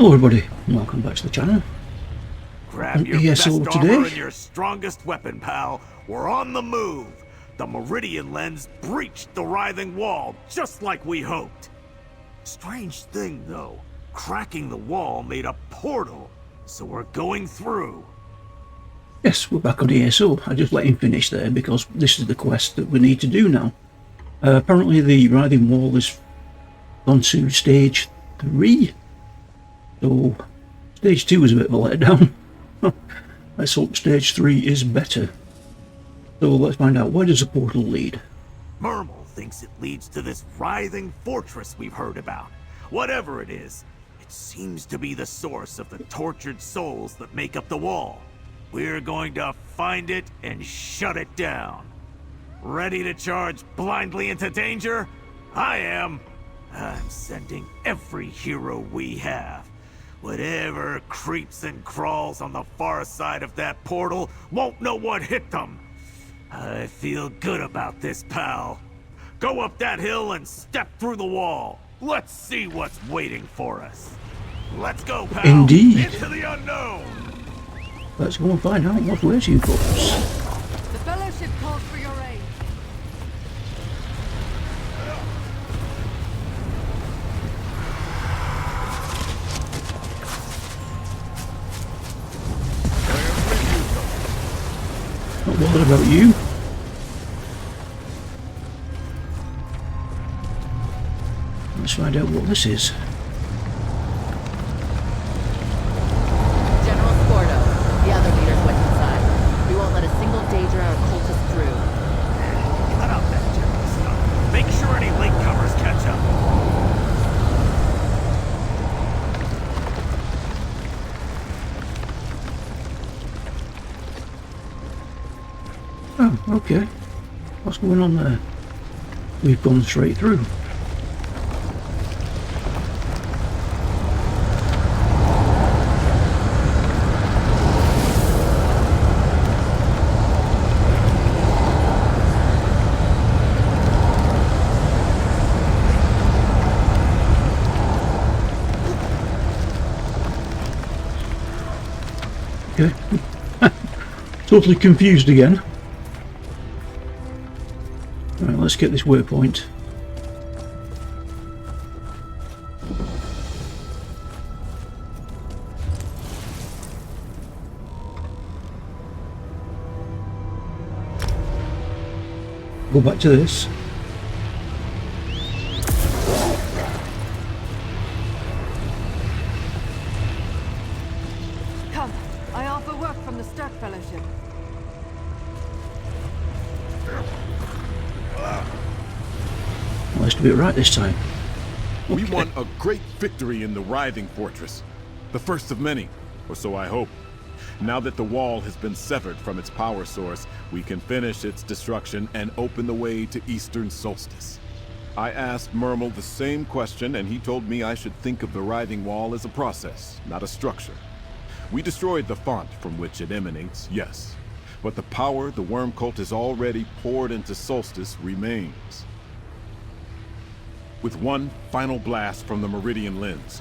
Hello everybody, and welcome back to the channel. Grab your E.S.O best today. armor and your strongest weapon, pal. We're on the move. The Meridian lens breached the writhing wall, just like we hoped. Strange thing, though. Cracking the wall made a portal, so we're going through. Yes, we're back on E.S.O. I just let him finish there because this is the quest that we need to do now. Apparently the writhing wall has gone to stage 3. So stage 2 is a bit of a letdown. Let's hope stage 3 is better. So let's find out, where does the portal lead? Mermal thinks it leads to this writhing fortress we've heard about. Whatever it is, it seems to be the source of the tortured souls that make up the wall. We're going to find it and shut it down. Ready to charge blindly into danger? I am. I'm sending every hero we have. Whatever creeps and crawls on the far side of that portal won't know what hit them. I feel good about this, pal. Go up that hill and step through the wall. Let's see what's waiting for us. Let's go, pal. Indeed. Into the unknown. Let's go and find out what's waiting for us. The Fellowship calls for your aid. Not bothered about you. Let's find out what this is. General Scordo, the other leaders went inside. We won't let a single Daedra or cultist through. Cut out that general stuff. Make sure any latecomers catch up. Oh, okay. What's going on there? We've gone straight through. Okay. Totally confused again. Right, let's get this waypoint. Go back to this. Come, I offer work from the Stark Fellowship. Let's do it right this time. We won a great victory in the Writhing Fortress. The first of many, or so I hope. Now that the wall has been severed from its power source, we can finish its destruction and open the way to Eastern Solstice. I asked Mermal the same question, and he told me I should think of the Writhing Wall as a process, not a structure. We destroyed the font from which it emanates, yes. But the power the worm cult has already poured into Solstice remains. With one final blast from the Meridian lens,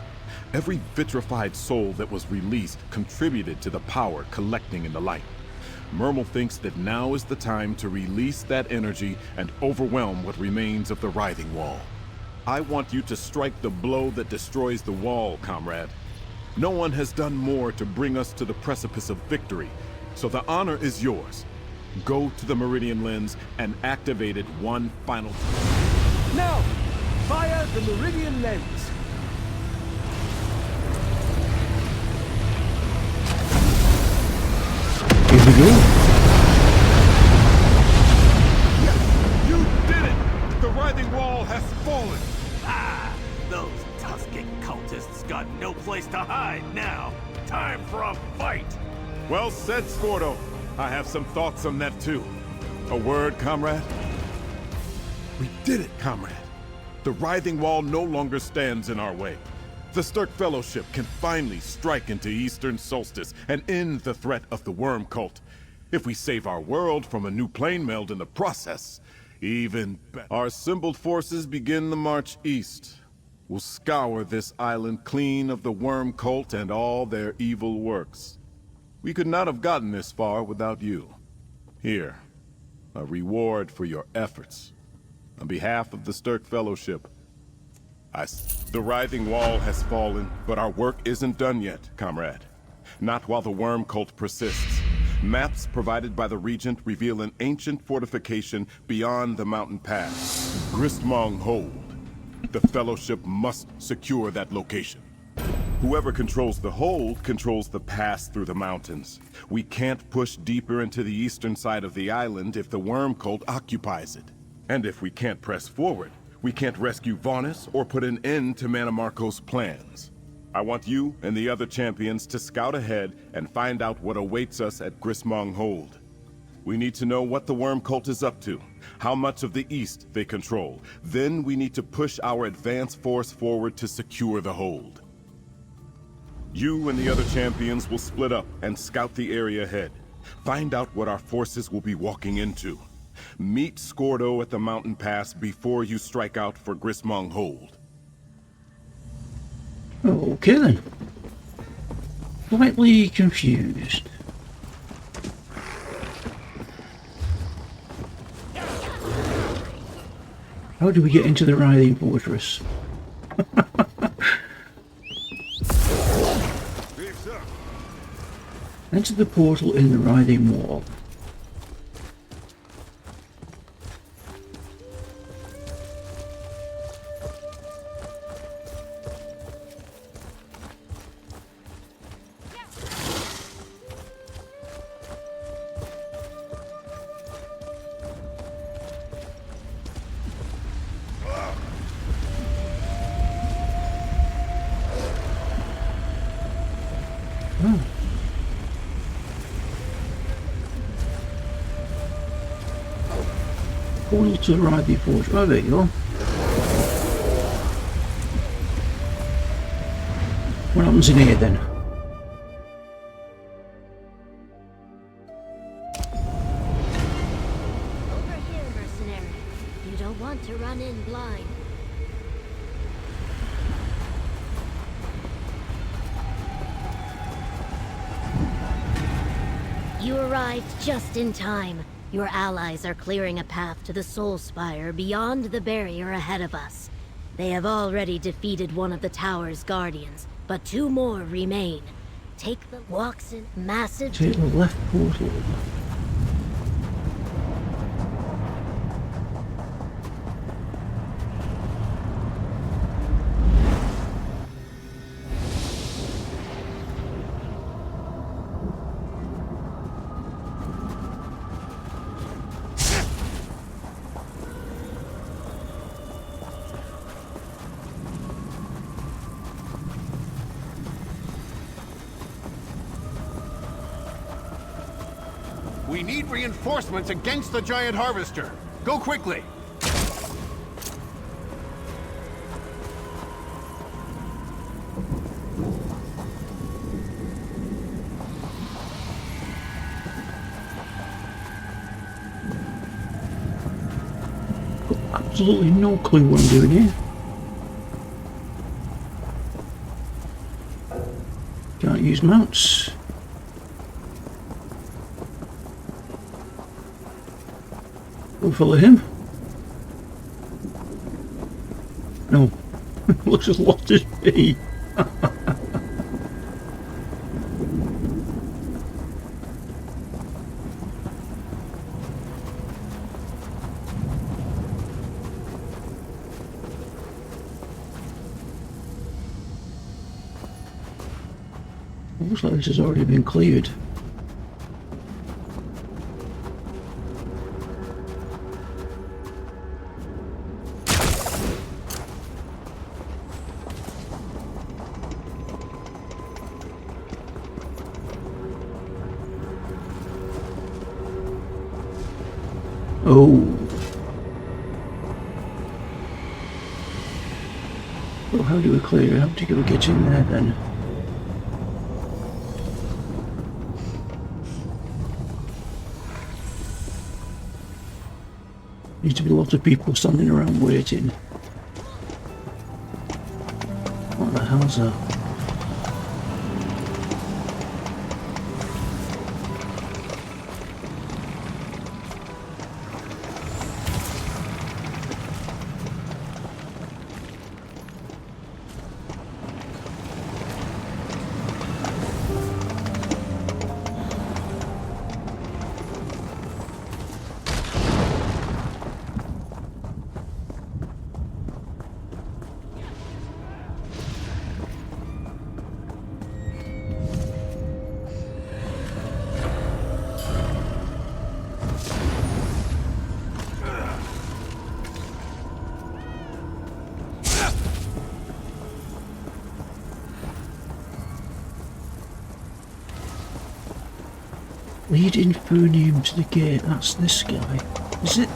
every vitrified soul that was released contributed to the power collecting in the light. Mermal thinks that now is the time to release that energy and overwhelm what remains of the Writhing Wall. I want you to strike the blow that destroys the wall, comrade. No one has done more to bring us to the precipice of victory, so the honor is yours. Go to the Meridian lens and activate it one final time. Now, fire the Meridian lens. Here we go. Yes, you did it! The Writhing Wall has fallen! Ah, those Tuscan cultists got no place to hide now. Time for a fight. Well said, Scordo. I have some thoughts on that too. A word, comrade? We did it, comrade. The Writhing Wall no longer stands in our way. The Stark Fellowship can finally strike into Eastern Solstice and end the threat of the worm cult. If we save our world from a new plane meld in the process, even better. Our assembled forces begin the march east. will scour this island clean of the worm cult and all their evil works. We could not have gotten this far without you. Here, a reward for your efforts. On behalf of the Stirk Fellowship, the Writhing Wall has fallen, but our work isn't done yet, comrade. Not while the worm cult persists. Maps provided by the Regent reveal an ancient fortification beyond the mountain pass. Gristmong Hold. The Fellowship must secure that location. Whoever controls the hold controls the pass through the mountains. We can't push deeper into the eastern side of the island if the worm cult occupies it. And if we can't press forward, we can't rescue Vaunus or put an end to Mannimarco's plans. I want you and the other champions to scout ahead and find out what awaits us at Gristmong Hold. We need to know what the worm cult is up to, how much of the east they control. Then we need to push our advance force forward to secure the hold. You and the other champions will split up and scout the area ahead. Find out what our forces will be walking into. Meet Scordo at the mountain pass before you strike out for Gristmong Hold. Okay then. Slightly confused. How do we get into the Writhing Fortress? Enter the portal in the Writhing Wall. Portal to the Writhing Fortress. Oh, there you go. What happens in here then? Over here, mercenary. You don't want to run in blind. You arrived just in time. Your allies are clearing a path to the Soul Spire beyond the barrier ahead of us. They have already defeated one of the tower's guardians, but 2 more remain. Take the walks in massive... Take the left portal. We need reinforcements against the giant harvester. Go quickly. Absolutely no clue what I'm doing here. Can't use mounts. We'll follow him. No. Looks as lost as me. Looks like this has already been cleared. Oh. Well, how do we clear it? How do we get in there then? Needs to be a lot of people standing around waiting. What the hell's that? Lead Infernium to the gate, that's this guy. Is it?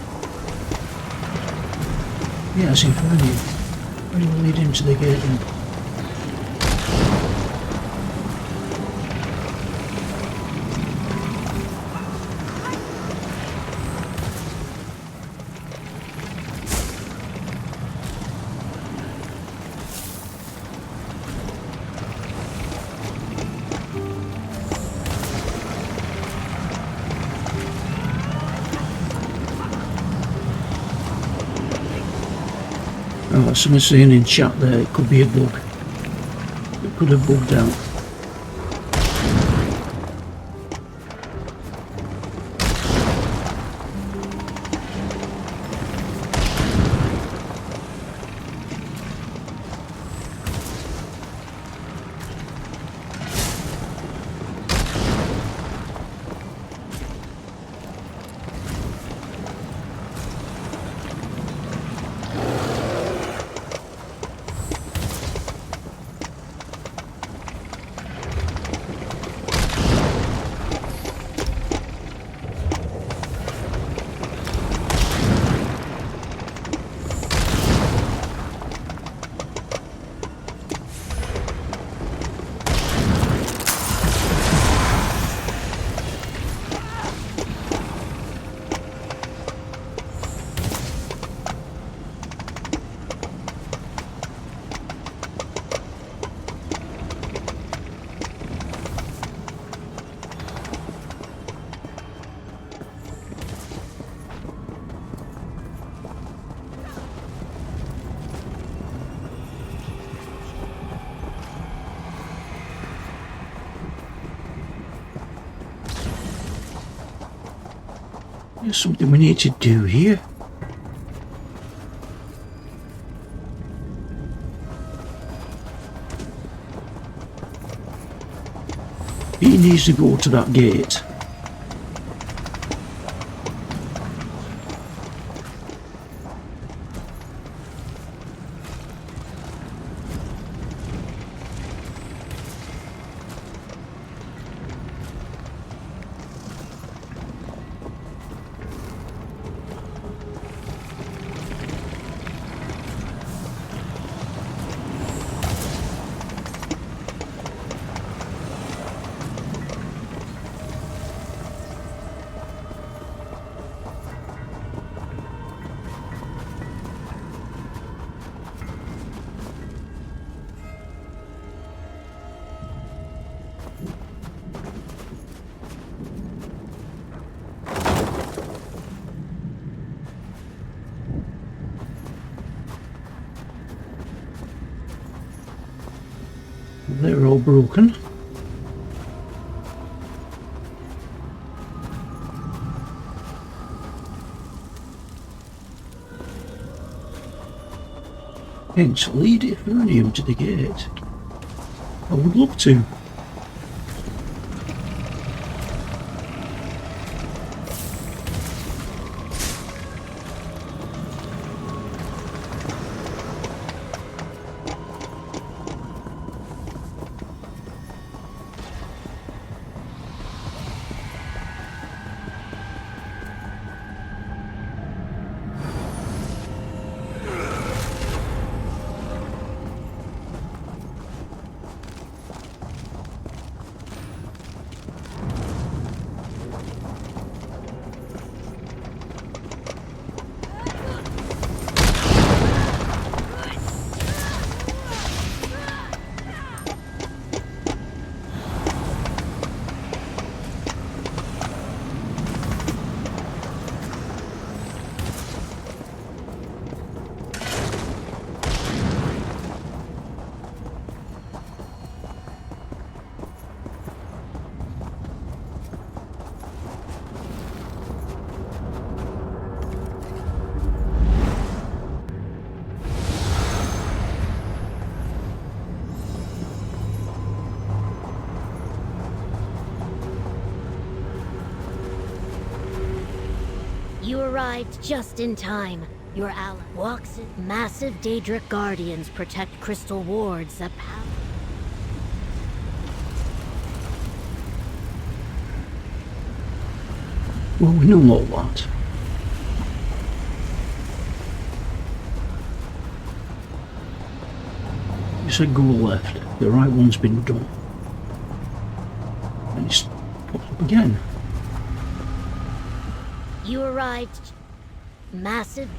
Yeah, it's Infernium. How do you lead him to the gate then? Oh, someone's saying in chat there it could be a bug. It could have bugged out. There's something we need to do here. He needs to go to that gate. They're all broken. Hence, lead Ephonium to the gate. I would love to. arrived just in time. Your ally walks in. Massive Daedric Guardians protect crystal wards that power. Well, we know all that. You said go left. The right one's been done. And it's popped up again. You arrived. Massive.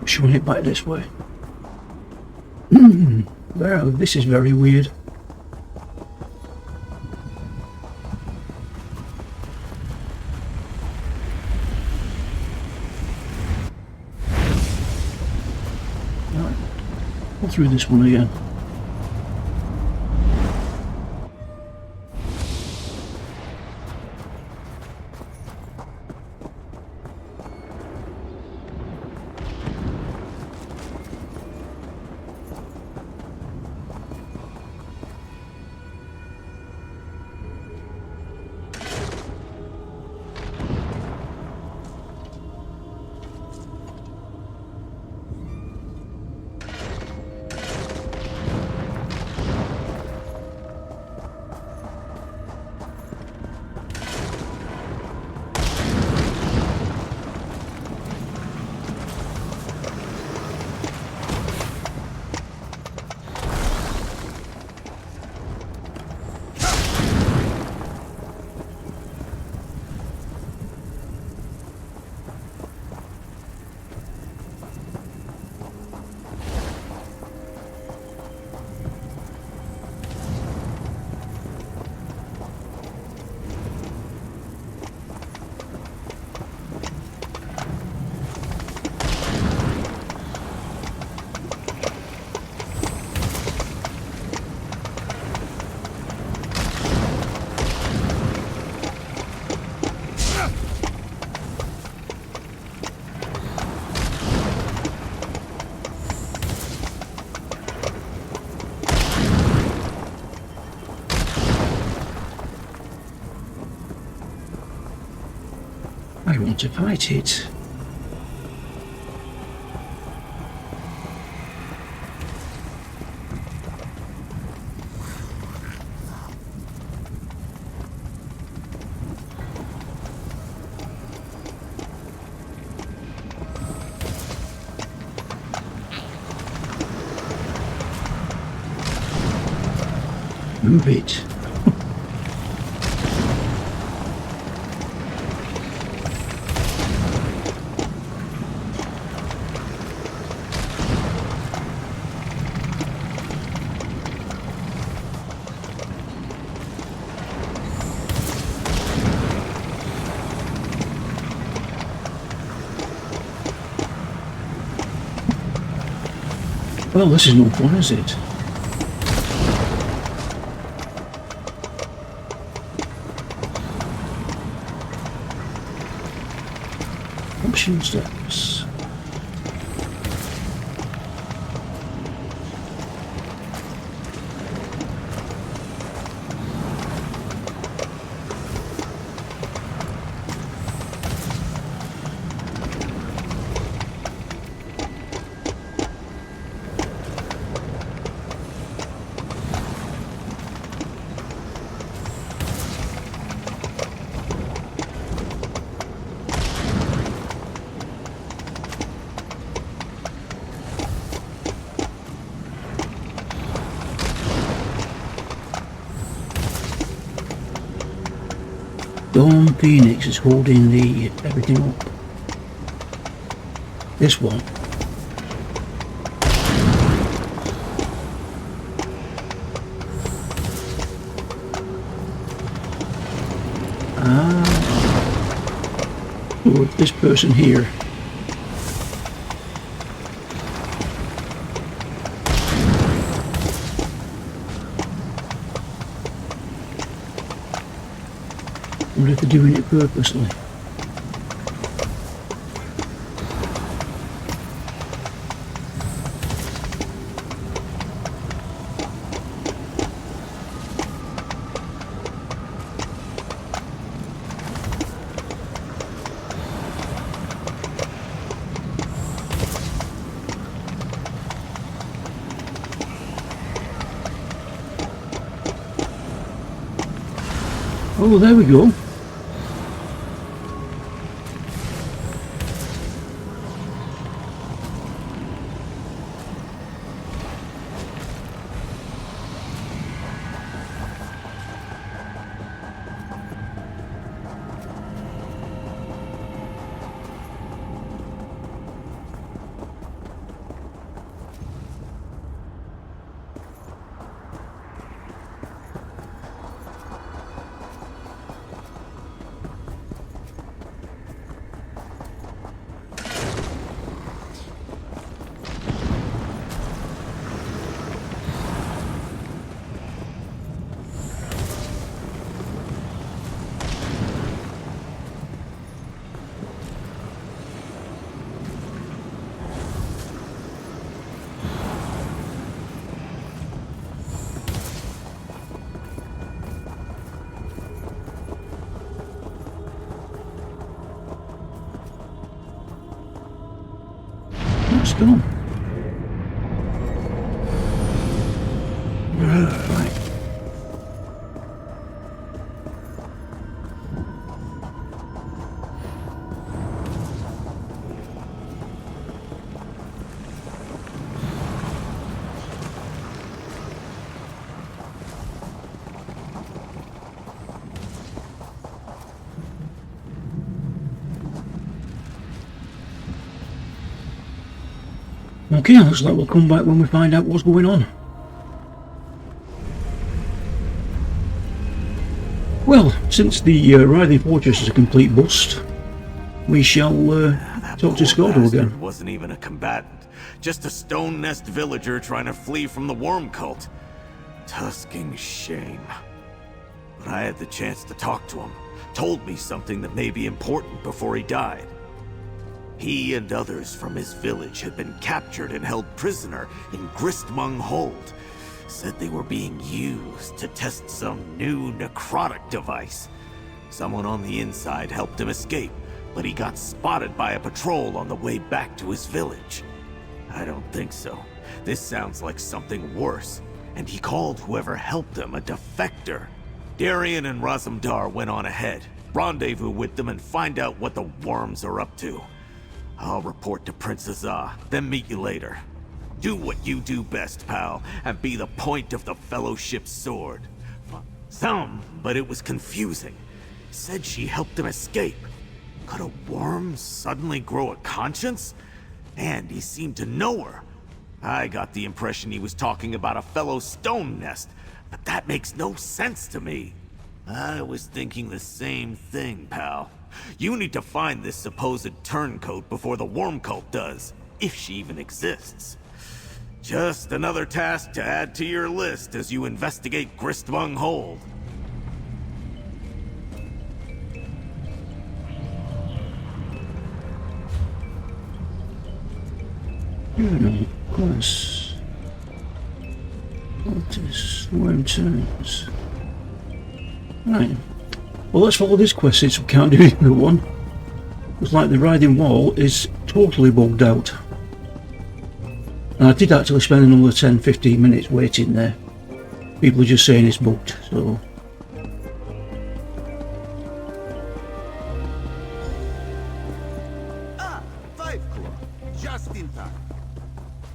Showing it back this way. Wow, this is very weird. Right, go through this one again. I want to fight it. Move it. Well, this is no fun, is it? Option steps. Dawn Phoenix is holding the everything up. This one. Oh, this person here. I wonder if they're doing it purposely. Oh, there we go. What's going on? Right. Okay, looks like we'll come back when we find out what's going on. Well, since the Writhing Fortress is a complete bust, we shall talk to Skordo again. Wasn't even a combatant, just a stone nest villager trying to flee from the worm cult. Tusking shame. But I had the chance to talk to him. Told me something that may be important before he died. He and others from his village had been captured and held prisoner in Gristmung Hold. Said they were being used to test some new necrotic device. Someone on the inside helped him escape, but he got spotted by a patrol on the way back to his village. I don't think so. This sounds like something worse. And he called whoever helped him a defector. Darian and Razumdar went on ahead. Rendezvous with them and find out what the worms are up to. I'll report to Princess Ah, then meet you later. Do what you do best, pal, and be the point of the Fellowship's sword. But it was confusing. Said she helped him escape. Could a worm suddenly grow a conscience? And he seemed to know her. I got the impression he was talking about a fellow stone nest, but that makes no sense to me. I was thinking the same thing, pal. You need to find this supposed turncoat before the worm cult does, if she even exists. Just another task to add to your list as you investigate Gristmung Hold. Journal, quest, Altus, worm turns. Right. Well, let's follow this quest since we can't do the other one. Looks like the Writhing Wall is totally bugged out. And I did actually spend another 10-15 minutes waiting there. People are just saying it's bugged, so... Ah, 5 Claw. Just in time.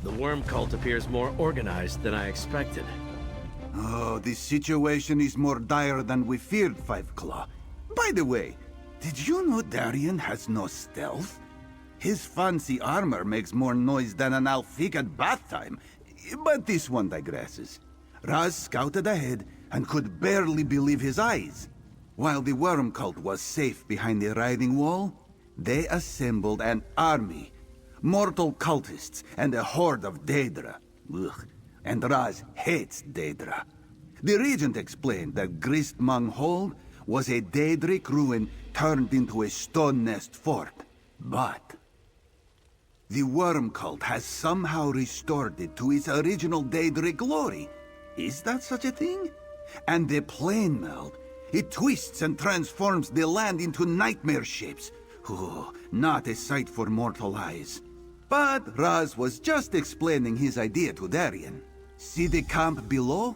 The worm cult appears more organized than I expected. Oh, this situation is more dire than we feared, 5 Claw. By the way, did you know Darian has no stealth? His fancy armor makes more noise than an Alfik at bath time. But this one digresses. Raz scouted ahead and could barely believe his eyes. While the worm cult was safe behind the writhing wall, they assembled an army. Mortal cultists and a horde of Daedra. Ugh. And Raz hates Daedra. The regent explained that Gristmang Hold was a Daedric ruin turned into a stone nest fort. But the worm cult has somehow restored it to its original Daedric glory. Is that such a thing? And the plane meld, it twists and transforms the land into nightmare shapes. Oh, not a sight for mortal eyes. But Raz was just explaining his idea to Darien. See the camp below?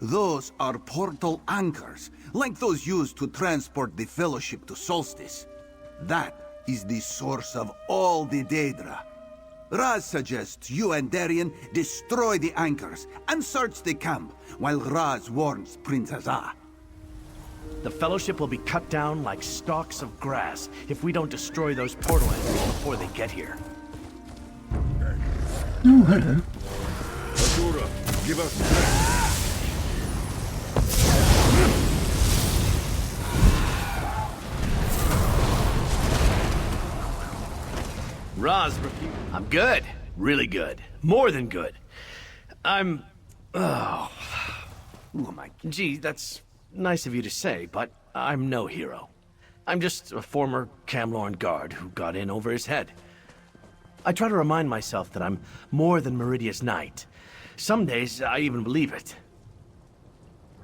Those are portal anchors, like those used to transport the Fellowship to Solstice. That is the source of all the Daedra. Raz suggests you and Darien destroy the anchors and search the camp, while Raz warns Prince Azah. The Fellowship will be cut down like stalks of grass if we don't destroy those portal anchors before they get here. Oh, hello. Azura, give us strength. Raz, I'm good. Really good. More than good. Oh my... Gee, that's nice of you to say, but I'm no hero. I'm just a former Camlorn guard who got in over his head. I try to remind myself that I'm more than Meridia's knight. Some days, I even believe it.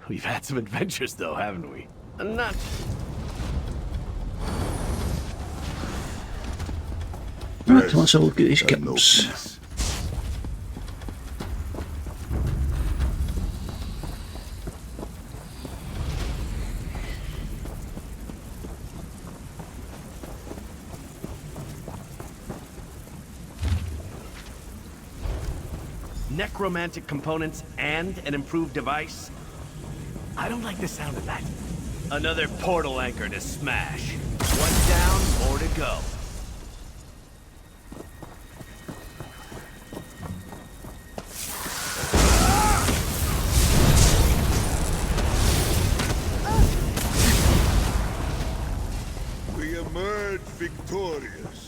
We've had some adventures, though, haven't we? Not... Right, let's have a look at these camps. Necromantic components and an improved device? I don't like the sound of that. Another portal anchor to smash. One down, more to go. We emerge victorious.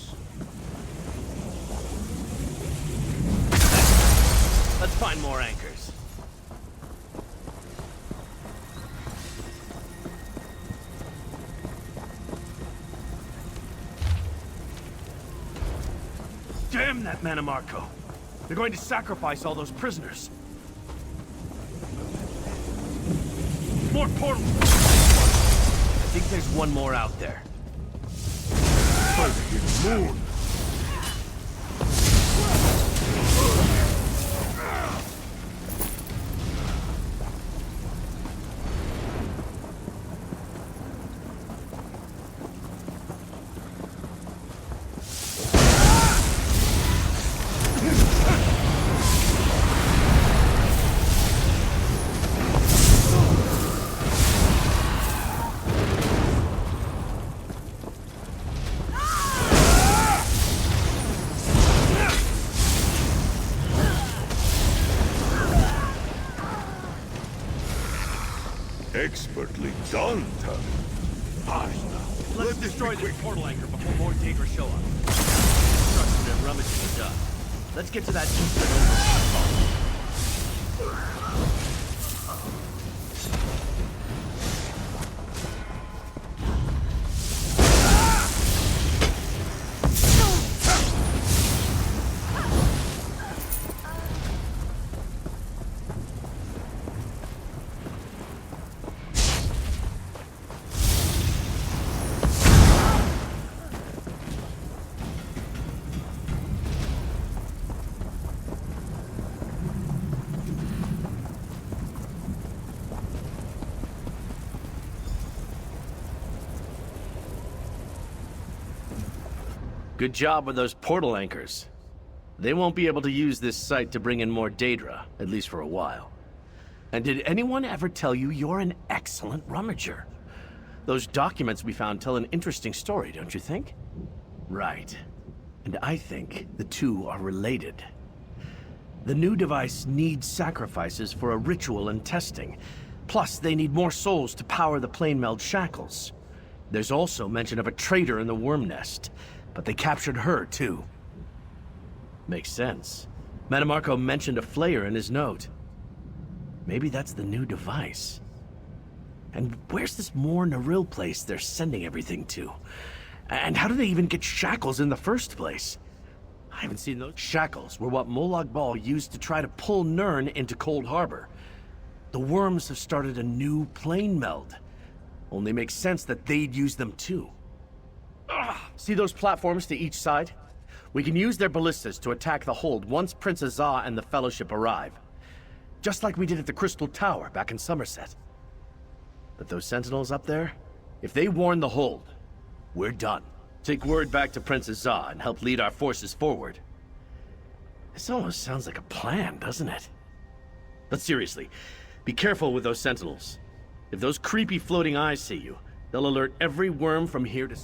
Let's find more anchors. Damn that Manamarco! They're going to sacrifice all those prisoners. More portals! I think there's one more out there. Moon. Expertly done, Tuck. Let's destroy this portal anchor before more Daedra show up. Construction and rummaging is done. Let's get to that eastern Good job with those portal anchors. They won't be able to use this site to bring in more Daedra, at least for a while. And did anyone ever tell you you're an excellent rummager? Those documents we found tell an interesting story, don't you think? Right. And I think the two are related. The new device needs sacrifices for a ritual and testing. Plus, they need more souls to power the plane meld shackles. There's also mention of a traitor in the worm nest, but they captured her too. Makes sense. Metamarco mentioned a flayer in his note. Maybe that's the new device. And where's this more Naril place they're sending everything to? And how do they even get shackles in the first place? I haven't seen those. Shackles were what Molag Bal used to try to pull Nirn into Cold Harbor. The worms have started a new plane meld. Only makes sense that they'd use them too. Ugh. See those platforms to each side? We can use their ballistas to attack the hold once Prince Azah and the Fellowship arrive. Just like we did at the Crystal Tower back in Somerset. But those sentinels up there, if they warn the hold, we're done. Take word back to Prince Azah and help lead our forces forward. This almost sounds like a plan, doesn't it? But seriously, be careful with those sentinels. If those creepy floating eyes see you, they'll alert every worm from here to...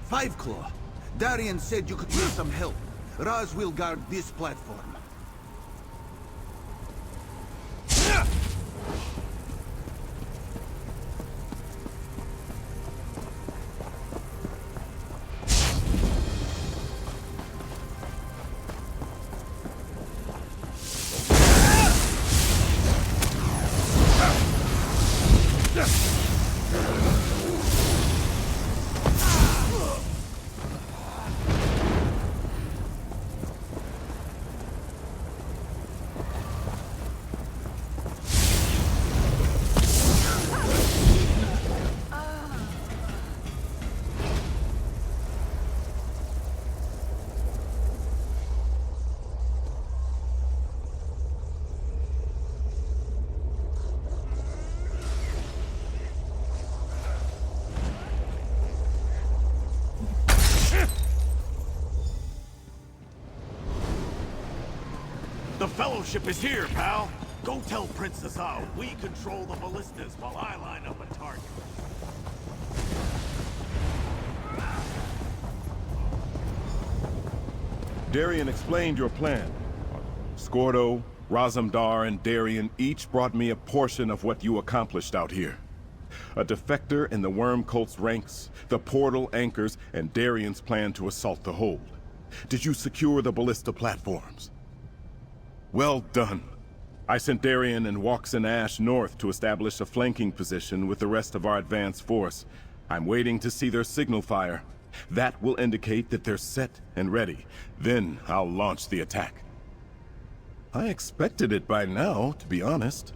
Five Claw. Darian said you could use some help. Raz will guard this platform. The Fellowship is here, pal. Go tell Prince Azah we control the ballistas while I line up a target. Darian explained your plan. Skordo, Razamdar, and Darian each brought me a portion of what you accomplished out here. A defector in the Worm Cult's ranks, the portal anchors, and Darian's plan to assault the hold. Did you secure the ballista platforms? Well done. I sent Darian and Waxen Ash north to establish a flanking position with the rest of our advance force. I'm waiting to see their signal fire. That will indicate that they're set and ready. Then I'll launch the attack. I expected it by now, to be honest.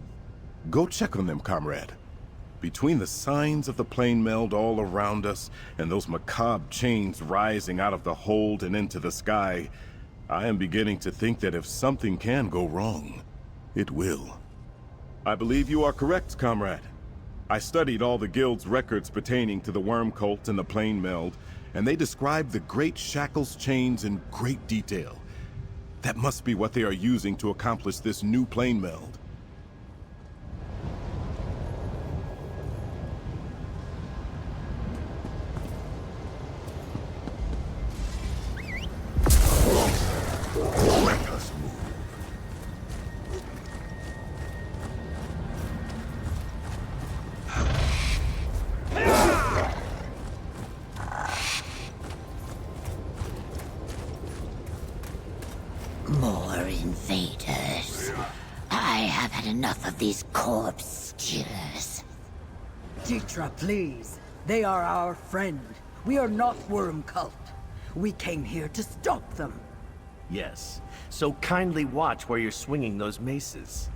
Go check on them, comrade. Between the signs of the plane meld all around us and those macabre chains rising out of the hold and into the sky, I am beginning to think that if something can go wrong, it will. I believe you are correct, comrade. I studied all the guild's records pertaining to the Worm Cult and the plane meld, and they describe the great shackles chains in great detail. That must be what they are using to accomplish this new plane meld. Let us move. invaders. I have had enough of these corpse stealers. Jitra, please. They are our friend. We are not Worm Cult. We came here to stop them. Yes, so kindly watch where you're swinging those maces.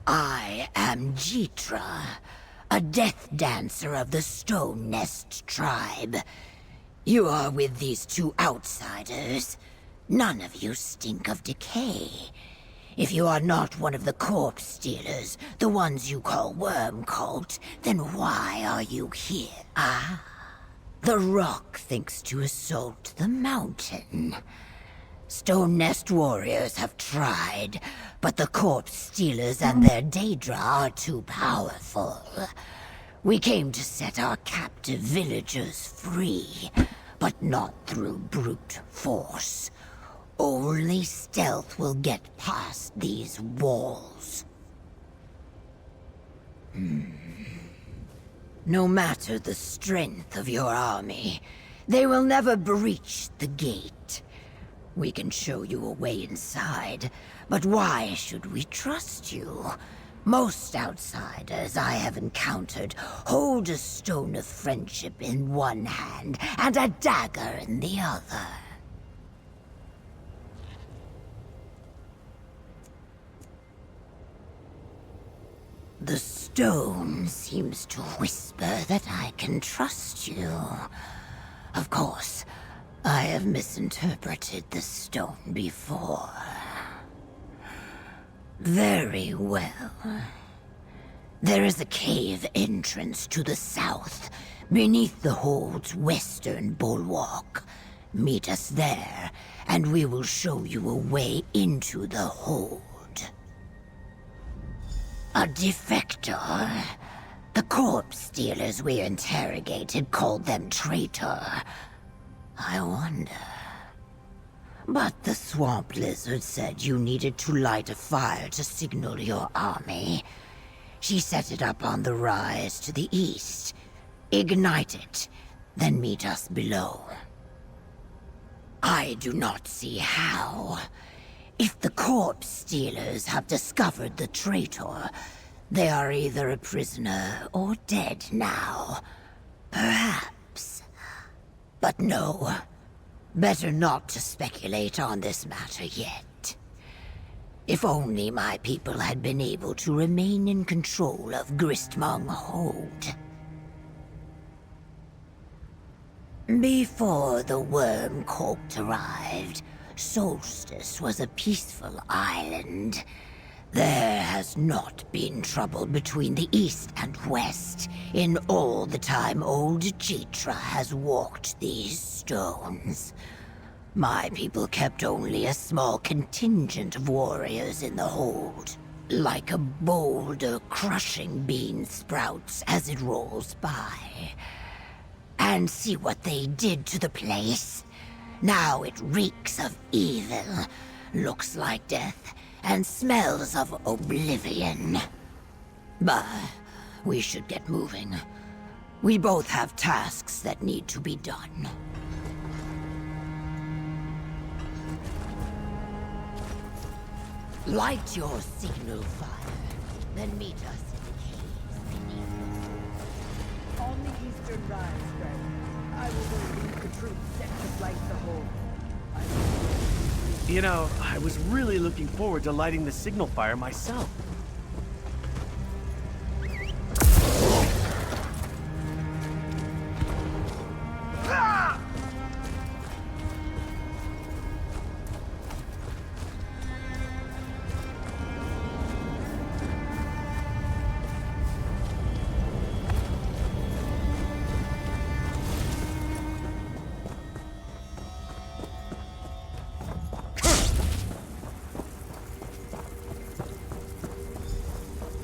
I am Jitra, a death dancer of the Stone Nest tribe. You are with these two outsiders. None of you stink of decay. If you are not one of the corpse stealers, the ones you call Worm Cult, then why are you here? Ah, the rock thinks to assault the mountain. Stone Nest warriors have tried, but the corpse stealers and their Daedra are too powerful. We came to set our captive villagers free, but not through brute force. Only stealth will get past these walls. No matter the strength of your army, they will never breach the gate. We can show you a way inside, but why should we trust you? Most outsiders I have encountered hold a stone of friendship in one hand and a dagger in the other. The stone seems to whisper that I can trust you. Of course, I have misinterpreted the stone before. Very well. There is a cave entrance to the south, beneath the hold's western bulwark. Meet us there, and we will show you a way into the hold. A defector? The corpse stealers we interrogated called them traitor. I wonder. But the swamp lizard said you needed to light a fire to signal your army. She set it up on the rise to the east. Ignite it, then meet us below. I do not see how. If the corpse stealers have discovered the traitor, they are either a prisoner or dead now. Perhaps. But no. Better not to speculate on this matter yet. If only my people had been able to remain in control of Gristmong Hold. Before the Worm Cult arrived, Solstice was a peaceful island. There has not been trouble between the east and west in all the time old Jitra has walked these stones. My people kept only a small contingent of warriors in the hold, like a boulder crushing bean sprouts as it rolls by. And see what they did to the place? Now it reeks of evil, looks like death, and smells of oblivion. But we should get moving. We both have tasks that need to be done. Light your signal fire, then meet us in the caves beneath. On the eastern rise, friend. I will go lead the troops set to flank the hold. You know, I was really looking forward to lighting the signal fire myself.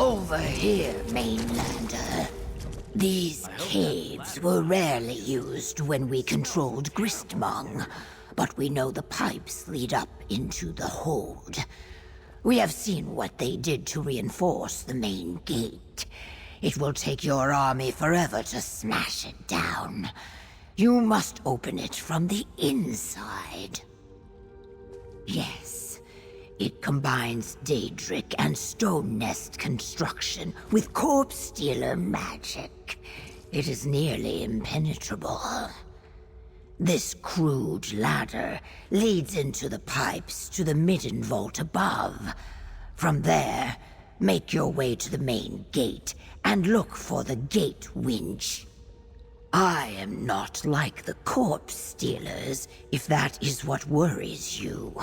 Over here, mainlander. These caves were rarely used when we controlled Gristmong, but we know the pipes lead up into the hold. We have seen what they did to reinforce the main gate. It will take your army forever to smash it down. You must open it from the inside. Yes. It combines Daedric and stone nest construction with corpse stealer magic. It is nearly impenetrable. This crude ladder leads into the pipes to the midden vault above. From there, make your way to the main gate and look for the gate winch. I am not like the corpse stealers, if that is what worries you.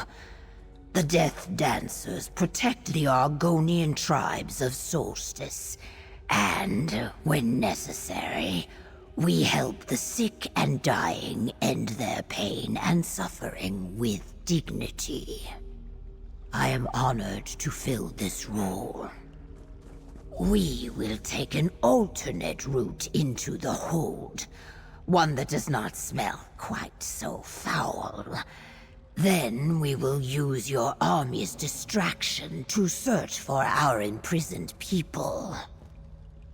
The Death Dancers protect the Argonian tribes of Solstice, and, when necessary, we help the sick and dying end their pain and suffering with dignity. I am honored to fill this role. We will take an alternate route into the hold, one that does not smell quite so foul. Then we will use your army's distraction to search for our imprisoned people.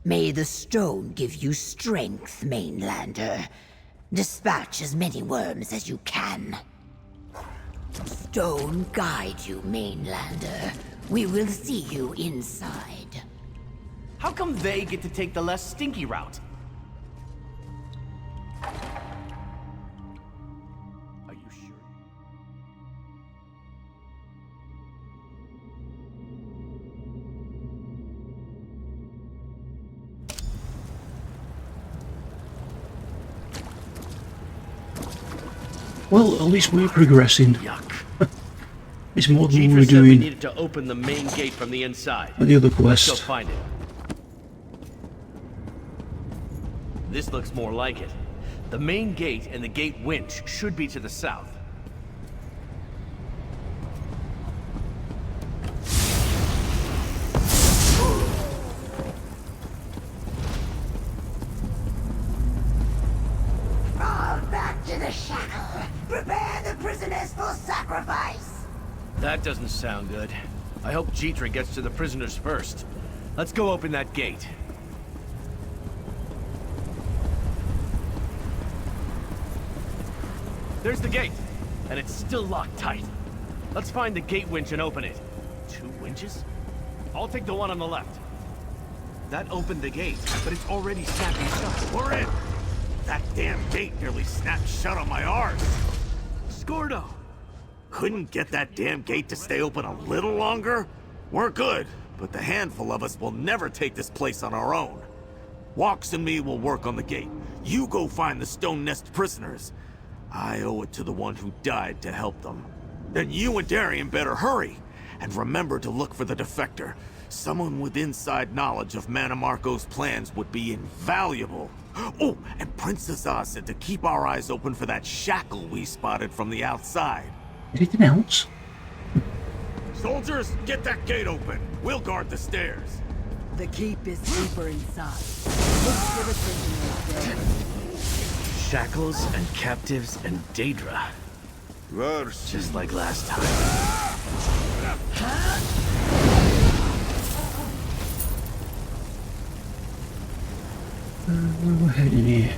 May the stone give you strength, Mainlander. Dispatch as many worms as you can. Stone guide you, Mainlander. We will see you inside. How come they get to take the less stinky route? Are you sure? Well, at least we're progressing. Yuck. It's more than Chief we're said we doing needed to open the main gate from the inside. on the other Let's go quest. find it. This looks more like it. The main gate and the gate winch should be to the south. Fall back to the shackle. Prepare the prisoners for sacrifice. That doesn't sound good. I hope Jitra gets to the prisoners first. Let's go open that gate. There's the gate, and it's still locked tight. Let's find the gate winch and open it. 2 winches? I'll take the one on the left. That opened the gate, but it's already snapping shut. We're in! That damn gate nearly snapped shut on my arse. Scordo! Couldn't get that damn gate to stay open a little longer? We're good, but the handful of us will never take this place on our own. Walks and me will work on the gate. You go find the Stone Nest prisoners. I owe it to the one who died to help them. Then you and Darian better hurry. And remember to look for the defector. Someone with inside knowledge of Manamarco's plans would be invaluable. Oh, and Princess Oz said to keep our eyes open for that shackle we spotted from the outside. Anything else? Soldiers, get that gate open. We'll guard the stairs. The keep is deeper inside. Look for the prisoners there. Shackles and captives and Daedra. Worse. Just like last time. Where we're heading here?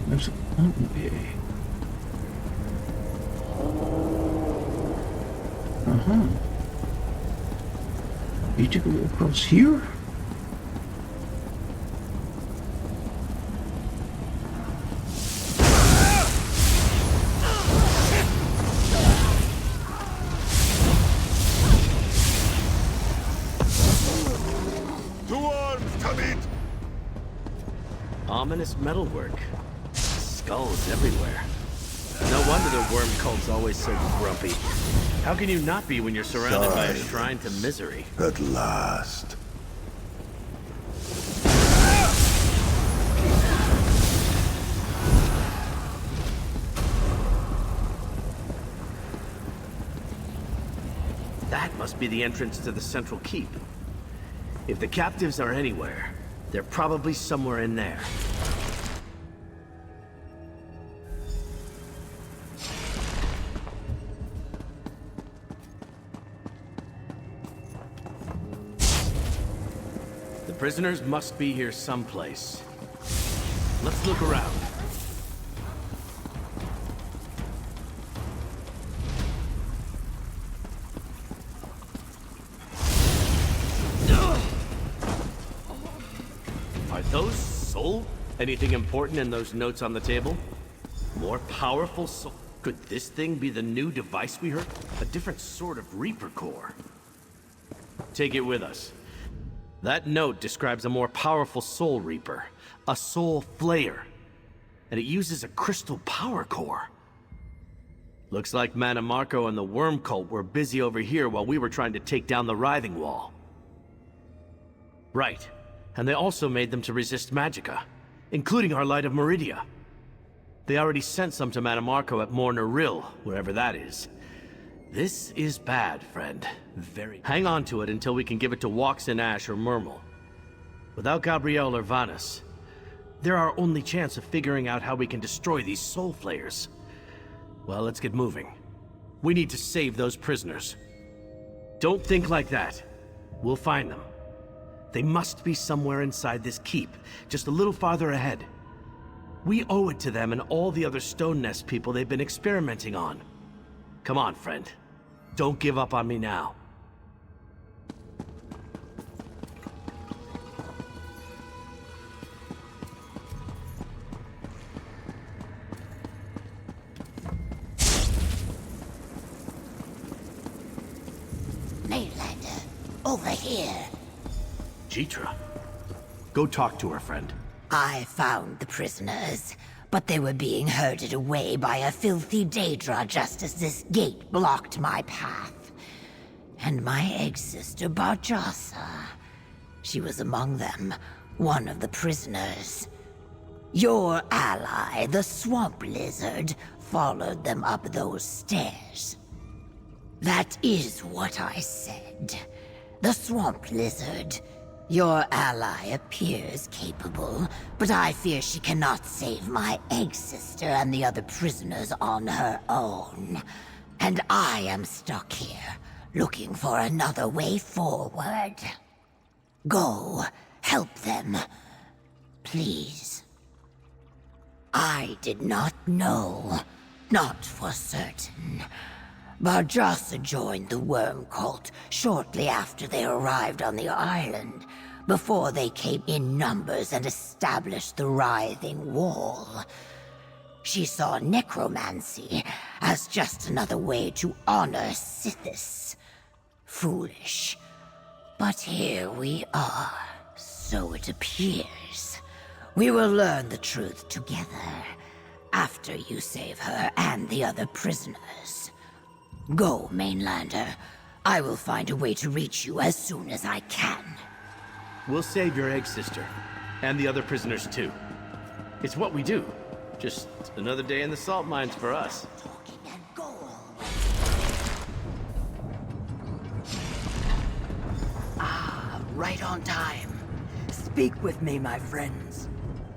There's a fountain here. Need to go across here? To arms, Khamid! Ominous metalwork. Skulls everywhere. No wonder the worm cult's always so grumpy. How can you not be when you're surrounded by a shrine to misery? At last. That must be the entrance to the central keep. If the captives are anywhere, they're probably somewhere in there. prisoners must be here someplace. Let's look around. Are those soul? Anything important in those notes on the table? More powerful soul? Could this thing be the new device we heard? A different sort of Reaper core. Take it with us. That note describes a more powerful Soul Reaper, a Soul Flayer, and it uses a crystal power core. Looks like Mannimarco and the Worm Cult were busy over here while we were trying to take down the Writhing Wall. Right, and they also made them to resist Magicka, including our Light of Meridia. They already sent some to Mannimarco at Mor Naril, wherever that is. This is bad, friend. Very. Hang on to it until we can give it to Waxen Ash or Murmel. Without Gabrielle or Vanus, they're our only chance of figuring out how we can destroy these Soul Flayers. Well, let's get moving. We need to save those prisoners. Don't think like that. We'll find them. They must be somewhere inside this keep, just a little farther ahead. We owe it to them and all the other Stone Nest people they've been experimenting on. Come on, friend. Don't give up on me now. Mainlander, over here. Jitra. Go talk to her, friend. I found the prisoners, but they were being herded away by a filthy Daedra just as this gate blocked my path. And my egg-sister Barjasa. She was among them, one of the prisoners. Your ally, the Swamp Lizard, followed them up those stairs. That is what I said. The Swamp Lizard. Your ally appears capable, but I fear she cannot save my egg-sister and the other prisoners on her own. And I am stuck here, looking for another way forward. Go, help them. Please. I did not know, not for certain. Barjasa joined the Worm Cult shortly after they arrived on the island, before they came in numbers and established the Writhing Wall. She saw necromancy as just another way to honor Sithis. Foolish. But here we are, so it appears. We will learn the truth together, after you save her and the other prisoners. Go, Mainlander. I will find a way to reach you as soon as I can. We'll save your egg-sister, and the other prisoners too. It's what we do. Just another day in the salt mines for us. Ah, right on time. Speak with me, my friends.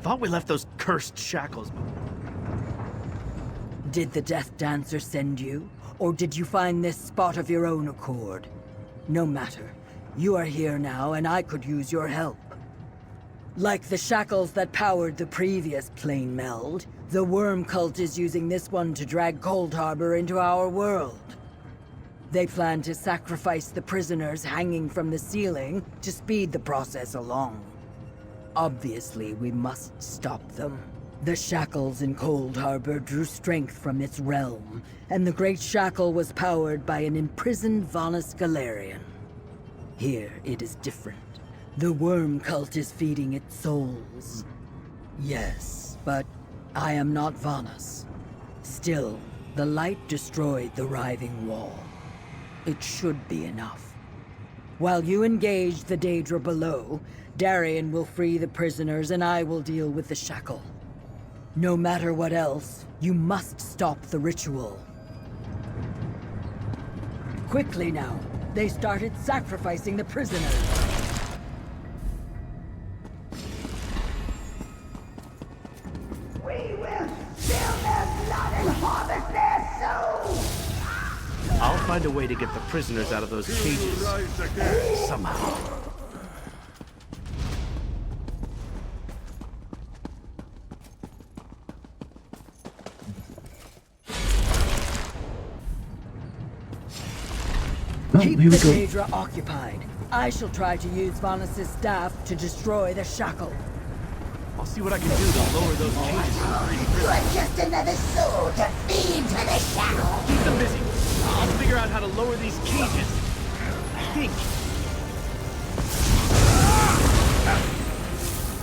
Thought we left those cursed shackles. Did the Death Dancer send you? Or did you find this spot of your own accord? No matter. You are here now, and I could use your help. Like the shackles that powered the previous plane meld, the Worm Cult is using this one to drag Cold Harbor into our world. They plan to sacrifice the prisoners hanging from the ceiling to speed the process along. Obviously, we must stop them. The shackles in Cold Harbor drew strength from its realm, and the Great Shackle was powered by an imprisoned Vanus Galarian. Here, it is different. The Worm Cult is feeding its souls. Yes, but I am not Vanus. Still, the light destroyed the Writhing Wall. It should be enough. While you engage the Daedra below, Darian will free the prisoners and I will deal with the shackle. No matter what else, you must stop the ritual. Quickly now. They started sacrificing the prisoners. We will spill their blood and harvest their souls! I'll find a way to get the prisoners out of those cages. Somehow. Oh, Keep here the we go. Daedra occupied. I shall try to use Vanus' staff to destroy the shackle. I'll see what I can do to lower those cages. You are just another soul to feed to the shadow. Keep them busy. I'll figure out how to lower these cages. I think.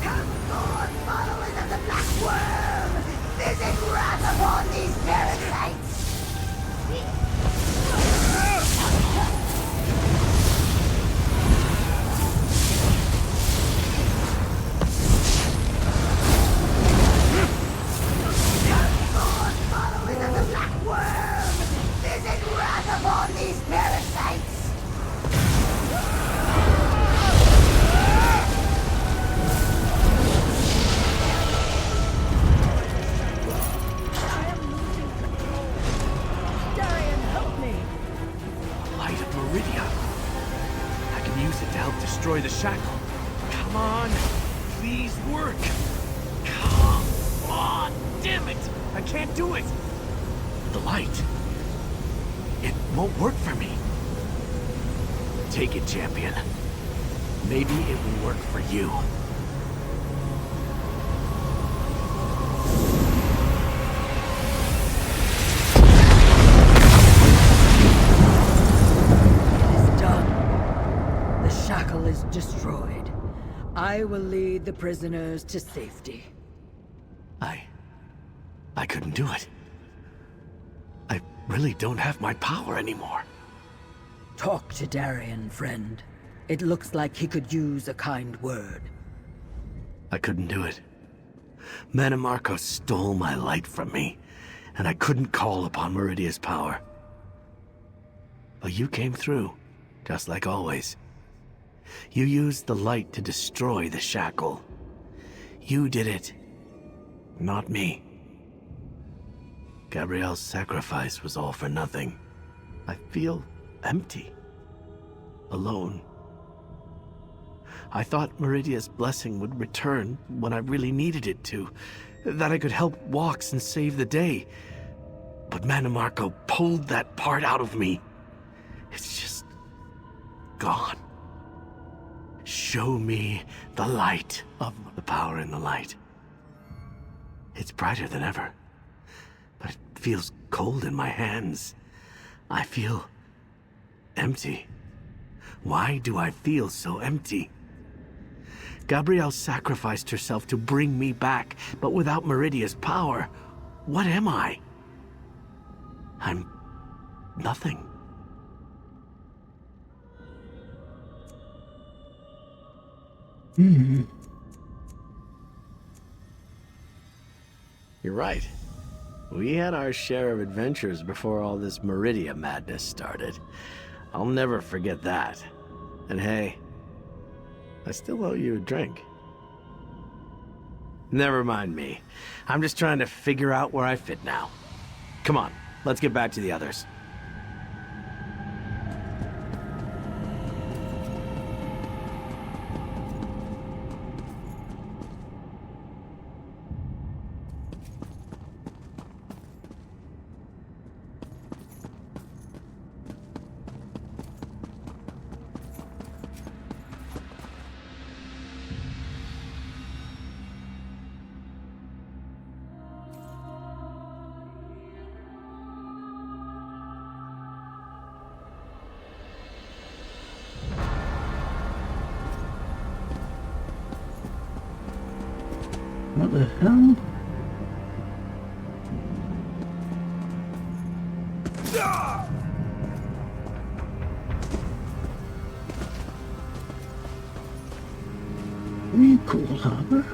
Come forth, followers of the Black Worm! Visit wrath upon these parasites! Followers of the Black Worm! Visit wrath upon these parasites! Darian, help me! Light of Meridia. I can use it to help destroy the shackle. Come on. Please work. Come on. Damn it. I can't do it. The light. It won't work for me. Take it, champion. Maybe it will work for you. The shackle is destroyed. I will lead the prisoners to safety. I couldn't do it. I really don't have my power anymore. Talk to Darian, friend. It looks like he could use a kind word. I couldn't do it. Mannimarco stole my light from me, and I couldn't call upon Meridia's power. But you came through, just like always. You used the light to destroy the shackle. You did it, not me. Gabrielle's sacrifice was all for nothing. I feel empty. Alone. I thought Meridia's blessing would return when I really needed it to. That I could help Walks and save the day. But Mannimarco pulled that part out of me. It's just gone. Show me the light of the power in the light. It's brighter than ever, but it feels cold in my hands. I feel empty. Why do I feel so empty? Gabrielle sacrificed herself to bring me back, but without Meridia's power, what am I? I'm nothing. You're right. We had our share of adventures before all this Meridia madness started. I'll never forget that. And hey, I still owe you a drink. Never mind me. I'm just trying to figure out where I fit now. Come on, let's get back to the others. What the hell? Cool harbor.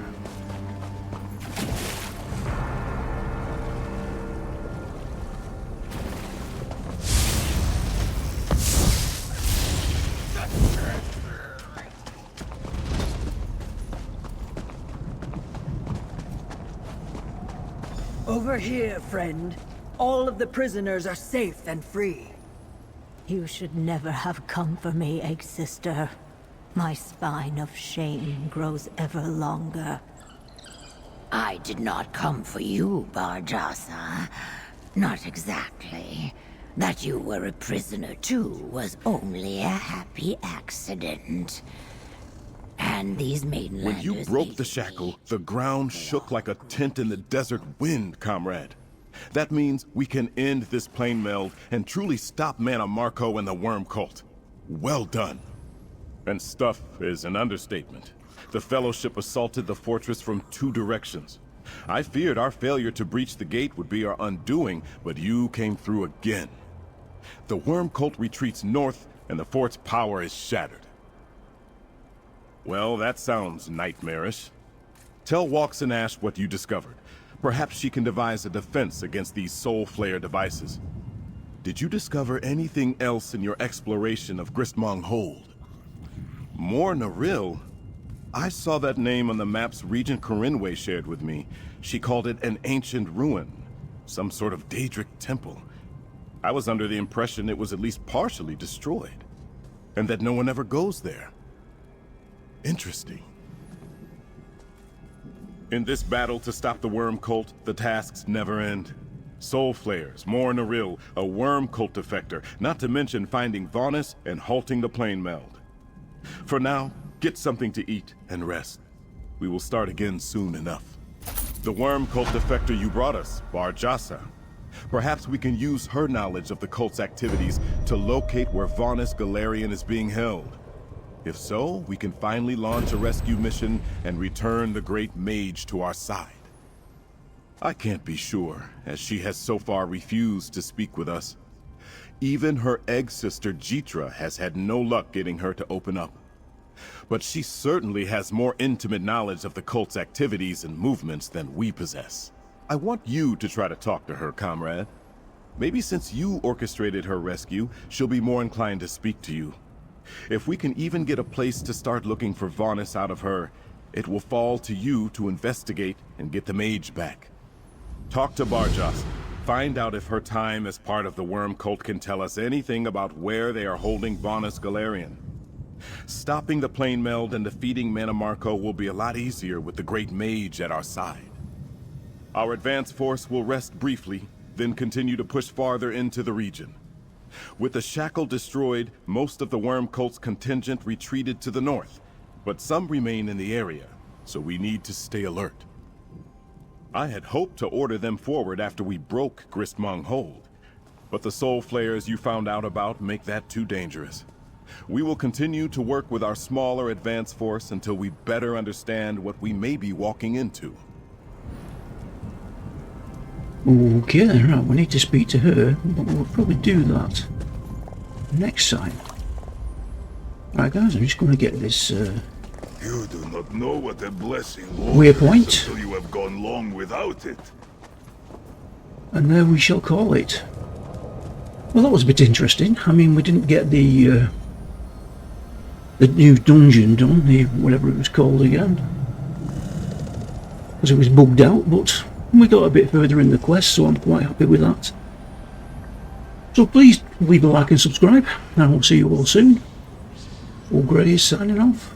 Over here, friend. All of the prisoners are safe and free. You should never have come for me, egg sister. My spine of shame grows ever longer. I did not come for you, Barjasa. Not exactly. That you were a prisoner too was only a happy accident. And these mainlanders... When you broke the shackle, the ground shook like a tent in the desert wind, comrade. That means we can end this plane meld and truly stop Mana Marco and the Worm Cult. Well done. And stuff is an understatement. The Fellowship assaulted the fortress from 2 directions. I feared our failure to breach the gate would be our undoing, but you came through again. The Worm Cult retreats north, and the fort's power is shattered. Well, that sounds nightmarish. Tell Walks and Ash what you discovered. Perhaps she can devise a defense against these Soul Flare devices. Did you discover anything else in your exploration of Gristmong Hold? More Naril? I saw that name on the maps Regent Corinway shared with me. She called it an ancient ruin. Some sort of Daedric temple. I was under the impression it was at least partially destroyed. And that no one ever goes there. Interesting. In this battle to stop the Worm Cult, the tasks never end. Soul Flares, more Naril, a Worm Cult defector, not to mention finding Vonis and halting the plane meld. For now, get something to eat and rest. We will start again soon enough. The Worm Cult defector you brought us, Barjasa. Perhaps we can use her knowledge of the cult's activities to locate where Vonis Galarian is being held. If so, we can finally launch a rescue mission and return the Great Mage to our side. I can't be sure, as she has so far refused to speak with us. Even her egg sister Jitra has had no luck getting her to open up. But she certainly has more intimate knowledge of the cult's activities and movements than we possess. I want you to try to talk to her, comrade. Maybe since you orchestrated her rescue, she'll be more inclined to speak to you. If we can even get a place to start looking for Vonis out of her, it will fall to you to investigate and get the mage back. Talk to Barjas. Find out if her time as part of the Worm Cult can tell us anything about where they are holding Vonis Galarian. Stopping the plane meld and defeating Mana Marco will be a lot easier with the Great Mage at our side. Our advance force will rest briefly, then continue to push farther into the region. With the shackle destroyed, most of the Worm Cult's contingent retreated to the north, but some remain in the area, so we need to stay alert. I had hoped to order them forward after we broke Gristmong Hold, but the Soul Flares you found out about make that too dangerous. We will continue to work with our smaller advance force until we better understand what we may be walking into. Okay, right, we need to speak to her, but we'll probably do that next time. Right guys, I'm just going to get this You do not know what a blessing waypoint, is until you have gone long without it. and there we shall call it. Well, that was a bit interesting. I mean, we didn't get the new dungeon done, the whatever it was called again, because it was bugged out, but we got a bit further in the quest, so I'm quite happy with that. So please leave a like and subscribe, and I'll see you all soon. Olgrey is signing off.